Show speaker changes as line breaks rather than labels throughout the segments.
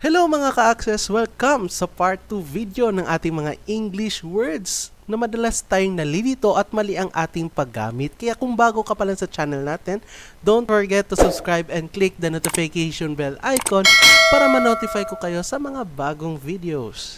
Hello mga ka-access! Welcome sa part 2 video ng ating mga English words na madalas tayong nalilito at mali ang ating paggamit. Kaya kung bago ka pa lang sa channel natin, don't forget to subscribe and click the notification bell icon para ma-notify ko kayo sa mga bagong videos.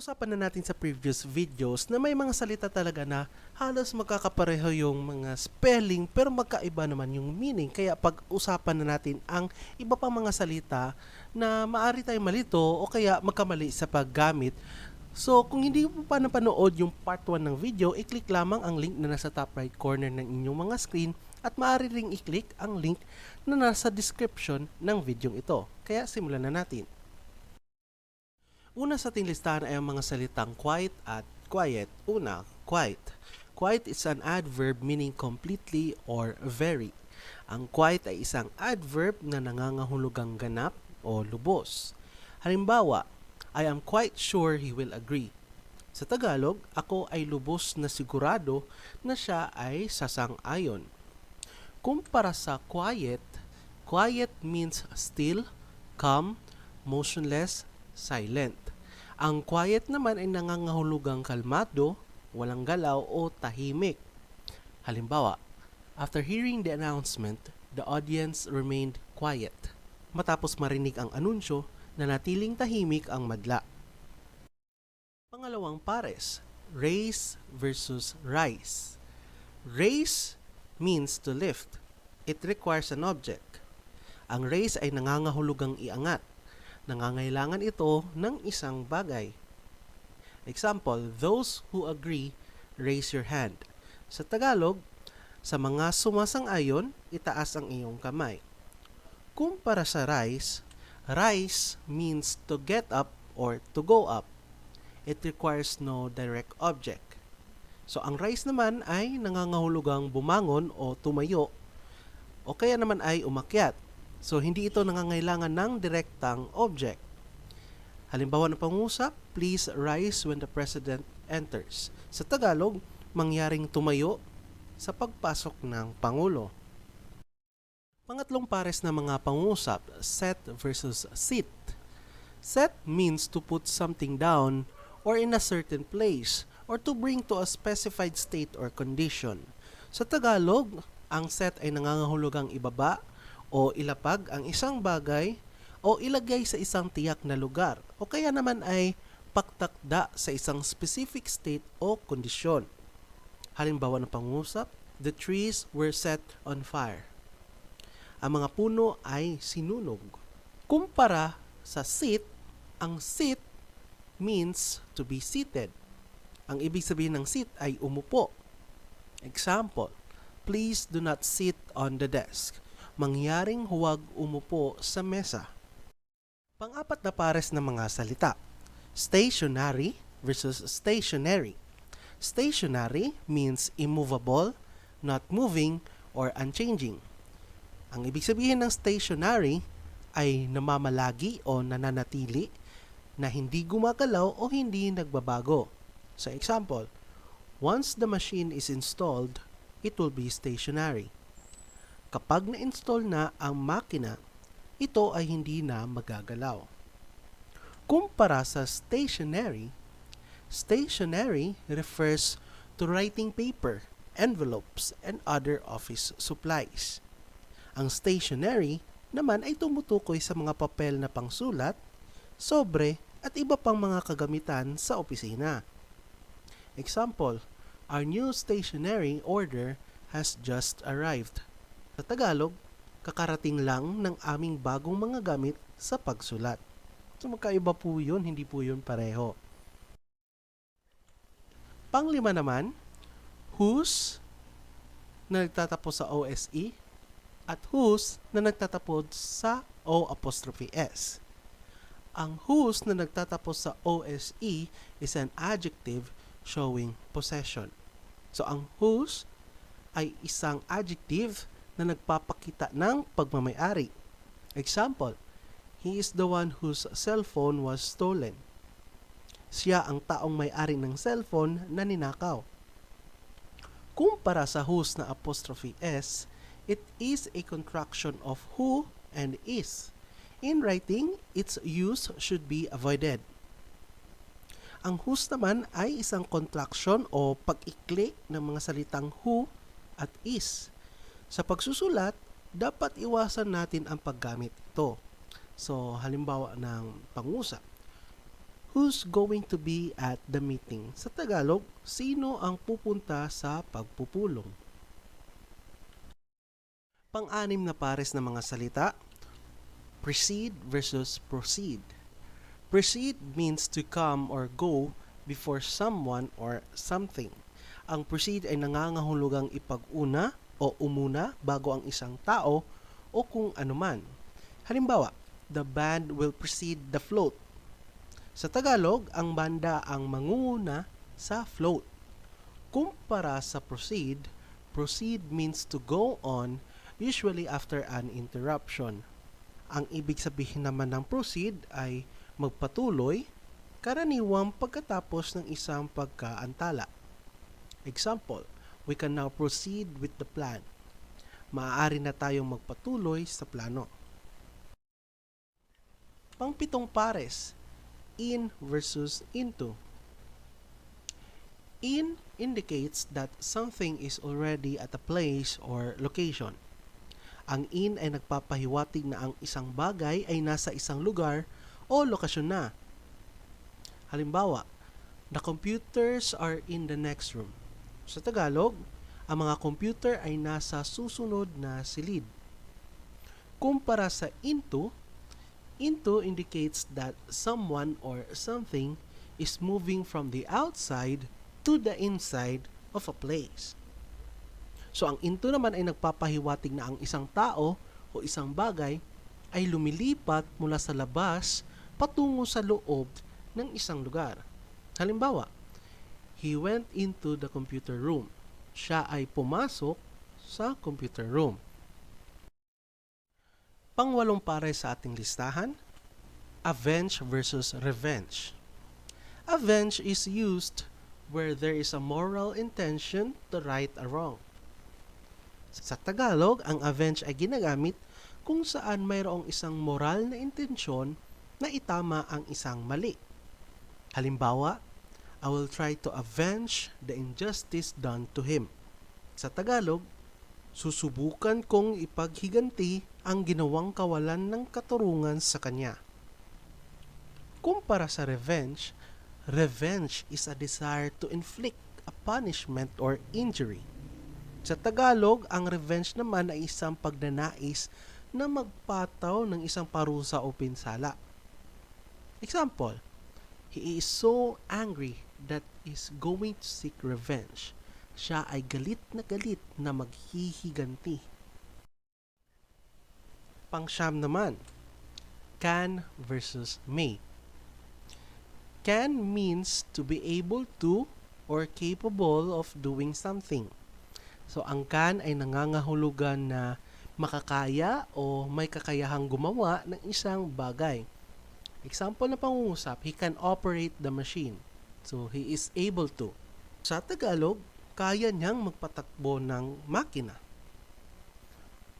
Pag-usapan na natin sa previous videos na may mga salita talaga na halos magkakapareho yung mga spelling pero magkaiba naman yung meaning. Kaya pag-usapan na natin ang iba pang mga salita na maaari tayong malito o kaya magkamali sa paggamit. So kung hindi mo pa napanood yung part 1 ng video, i-click lamang ang link na nasa top right corner ng inyong mga screen at maaari ring i-click ang link na nasa description ng video ito. Kaya simulan na natin. Una sa ating listahan ay ang mga salitang quiet at quiet. Una, quiet. Quiet is an adverb meaning completely or very. Ang quiet ay isang adverb na nangangahulugang ganap o lubos. Halimbawa, I am quite sure he will agree. Sa Tagalog, ako ay lubos na sigurado na siya ay sasang-ayon. Kumpara sa quiet, quiet means still, calm, motionless, silent. Ang quiet naman ay nangangahulugang kalmado, walang galaw o tahimik. Halimbawa, after hearing the announcement, the audience remained quiet. Matapos marinig ang anunsyo, nanatiling tahimik ang madla. Pangalawang pares, raise versus rise. Raise means to lift. It requires an object. Ang raise ay nangangahulugang iangat. Nangangailangan ito ng isang bagay. Example, those who agree, raise your hand. Sa Tagalog, sa mga sumasang-ayon, itaas ang iyong kamay. Kumpara sa rise, rise means to get up or to go up. It requires no direct object. So ang rise naman ay nangangahulugang bumangon o tumayo o kaya naman ay umakyat. So, hindi ito nangangailangan ng direktang object. Halimbawa ng pangusap, please rise when the president enters. Sa Tagalog, mangyaring tumayo sa pagpasok ng pangulo. Pangatlong pares na mga pangusap, set versus sit. Set means to put something down or in a certain place or to bring to a specified state or condition. Sa Tagalog, ang set ay nangangahulugang ibaba o ilapag ang isang bagay o ilagay sa isang tiyak na lugar o kaya naman ay pagtakda sa isang specific state o kondisyon. Halimbawa ng pangusap, the trees were set on fire. Ang mga puno ay sinunog. Kumpara sa sit, ang sit means to be seated. Ang ibig sabihin ng sit ay umupo. Example, please do not sit on the desk. Mangyaring huwag umupo sa mesa. Pang-apat na pares ng mga salita. Stationary versus stationary. Stationary means immovable, not moving, or unchanging. Ang ibig sabihin ng stationary ay namamalagi o nananatili na hindi gumagalaw o hindi nagbabago. Sa example, once the machine is installed, it will be stationary. Kapag na-install na ang makina, ito ay hindi na magagalaw. Kumpara sa stationery, stationery refers to writing paper, envelopes, and other office supplies. Ang stationery naman ay tumutukoy sa mga papel na pangsulat, sobre, at iba pang mga kagamitan sa opisina. Example, our new stationery order has just arrived. Sa Tagalog, kakarating lang ng aming bagong mga gamit sa pagsulat. So magkaiba po yun, hindi po yun pareho. Panglima naman, whose na nagtatapos sa OSE at whose na nagtatapos sa O''S. Ang whose na nagtatapos sa OSE is an adjective showing possession. So ang whose ay isang adjective na nagpapakita ng pagmamay-ari. Example, he is the one whose cellphone was stolen. Siya ang taong may-ari ng cellphone na ninakaw. Kumpara sa whose na apostrophe S, It is a contraction of who and is. In writing, its use should be avoided. Ang whose naman ay isang contraction o pag-ikli ng mga salitang who at is. Sa pagsusulat, dapat iwasan natin ang paggamit ito. So, halimbawa ng pangusap. Who's going to be at the meeting? Sa Tagalog, sino ang pupunta sa pagpupulong? Pang-anim na pares ng mga salita, precede versus proceed. Precede means to come or go before someone or something. Ang proceed ay nangangahulugang ipag-una o umuna bago ang isang tao o kung anuman. Halimbawa, the band will precede the float. Sa Tagalog, ang banda ang mangunguna sa float. Kumpara sa proceed, proceed means to go on, usually after an interruption. Ang ibig sabihin naman ng proceed ay magpatuloy, karaniwang pagkatapos ng isang pagkaantala. Example, we can now proceed with the plan. Maaari na tayong magpatuloy sa plano. Pang-pitong pares, in versus into. In indicates that something is already at a place or location. Ang in ay nagpapahiwatig na ang isang bagay ay nasa isang lugar o lokasyon na. Halimbawa, the computers are in the next room. Sa Tagalog, ang mga computer ay nasa susunod na silid. Kumpara sa into indicates that someone or something is moving from the outside to the inside of a place. So ang into naman ay nagpapahiwatig na ang isang tao o isang bagay ay lumilipat mula sa labas patungo sa loob ng isang lugar. Halimbawa, he went into the computer room. Siya ay pumasok sa computer room. Pangwalong pares sa ating listahan, avenge versus revenge. Avenge is used where there is a moral intention to right a wrong. Sa Tagalog, ang avenge ay ginagamit kung saan mayroong isang moral na intensyon na itama ang isang mali. Halimbawa, I will try to avenge the injustice done to him. Sa Tagalog, susubukan kong ipaghiganti ang ginawang kawalan ng katurungan sa kanya. Kumpara sa revenge, revenge is a desire to inflict a punishment or injury. Sa Tagalog, ang revenge naman ay isang pagnanais na magpataw ng isang parusa o pinsala. Example, he is so angry that is going to seek revenge. Siya ay galit na maghihiganti. Pang-siyam naman, can versus may. Can means to be able to or capable of doing something. So, ang can ay nangangahulugan na makakaya o may kakayahang gumawa ng isang bagay. Example na pangungusap, he can operate the machine. So, he is able to. Sa Tagalog, kaya niyang magpatakbo ng makina.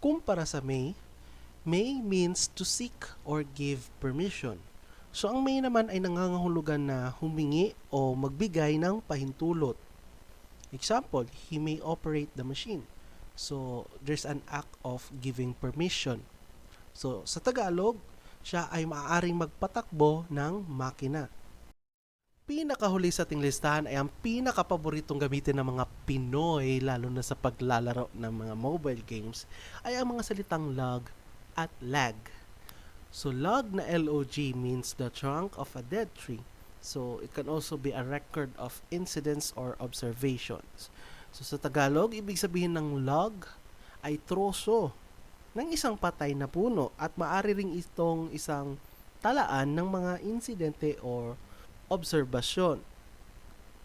Kumpara sa may means to seek or give permission. So, ang may naman ay nangangahulugan na humingi o magbigay ng pahintulot. Example, he may operate the machine. So, there's an act of giving permission. So, sa Tagalog, siya ay maaaring magpatakbo ng makina. Pinakahuli sa ating listahan ay ang pinakapaboritong gamitin ng mga Pinoy, lalo na sa paglalaro ng mga mobile games, ay ang mga salitang log at lag. So, log na log means the trunk of a dead tree. So, it can also be a record of incidents or observations. So, sa Tagalog, ibig sabihin ng log ay troso ng isang patay na puno at maaari ring itong isang talaan ng mga insidente or obserbasyon.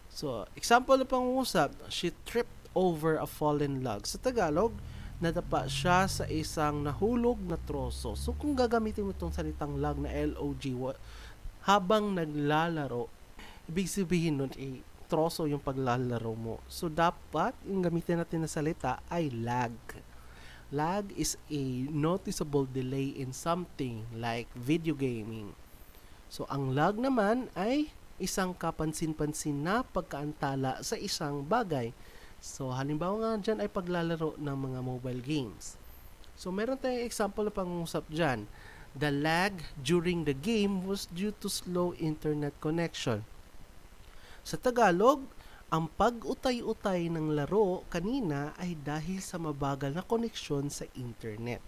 So, example na pangungusap, she tripped over a fallen log. Sa Tagalog, nadapa siya sa isang nahulog na troso. So, kung gagamitin mo itong salitang log na log habang naglalaro, ibig sabihin nun, troso yung paglalaro mo. So, dapat yung gamitin natin na salita ay lag. Lag is a noticeable delay in something like video gaming. So ang lag naman ay isang kapansin-pansin na pagkaantala sa isang bagay. So halimbawa nga dyan ay paglalaro ng mga mobile games. So meron tayong example na pangungusap dyan. The lag during the game was due to slow internet connection. Sa Tagalog, ang pag-utay-utay ng laro kanina ay dahil sa mabagal na koneksyon sa internet.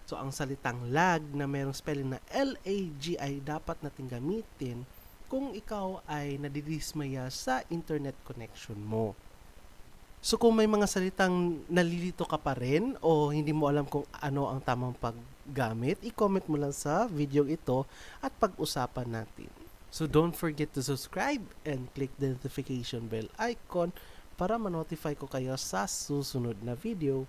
So, ang salitang lag na mayroong spelling na L-A-G ay dapat nating gamitin kung ikaw ay nadidismaya sa internet connection mo. So, kung may mga salitang nalilito ka pa rin o hindi mo alam kung ano ang tamang paggamit, i-comment mo lang sa video ito at pag-usapan natin. So don't forget to subscribe and click the notification bell icon para ma-notify ko kayo sa susunod na video.